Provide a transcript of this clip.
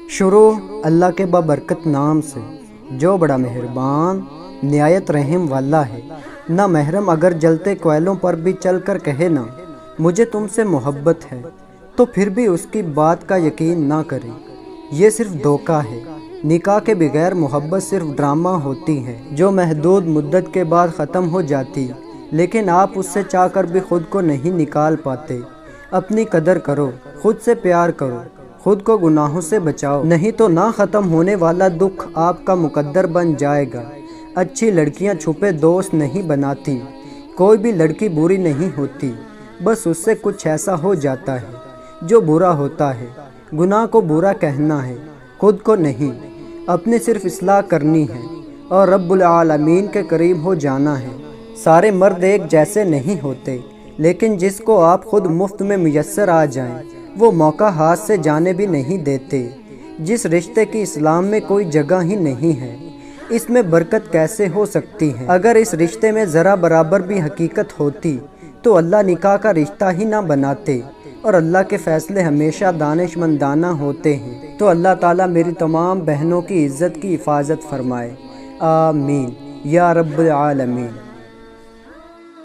شروع اللہ کے بابرکت نام سے جو بڑا مہربان نہایت رحم والا ہے۔ نہ محرم اگر جلتے کوئلوں پر بھی چل کر کہے نا مجھے تم سے محبت ہے تو پھر بھی اس کی بات کا یقین نہ کرے، یہ صرف دھوکہ ہے۔ نکاح کے بغیر محبت صرف ڈرامہ ہوتی ہے جو محدود مدت کے بعد ختم ہو جاتی، لیکن آپ اس سے چاہ کر بھی خود کو نہیں نکال پاتے۔ اپنی قدر کرو، خود سے پیار کرو، خود کو گناہوں سے بچاؤ، نہیں تو نہ ختم ہونے والا دکھ آپ کا مقدر بن جائے گا۔ اچھی لڑکیاں چھپے دوست نہیں بناتی، کوئی بھی لڑکی بری نہیں ہوتی، بس اس سے کچھ ایسا ہو جاتا ہے جو برا ہوتا ہے۔ گناہ کو برا کہنا ہے، خود کو نہیں۔ اپنی صرف اصلاح کرنی ہے اور رب العالمین کے قریب ہو جانا ہے۔ سارے مرد ایک جیسے نہیں ہوتے، لیکن جس کو آپ خود مفت میں میسر آ جائیں وہ موقع ہاتھ سے جانے بھی نہیں دیتے۔ جس رشتے کی اسلام میں کوئی جگہ ہی نہیں ہے، اس میں برکت کیسے ہو سکتی ہے؟ اگر اس رشتے میں ذرا برابر بھی حقیقت ہوتی تو اللہ نکاح کا رشتہ ہی نہ بناتے، اور اللہ کے فیصلے ہمیشہ دانش مندانہ ہوتے ہیں۔ تو اللہ تعالیٰ میری تمام بہنوں کی عزت کی حفاظت فرمائے، آمین یا رب العالمین۔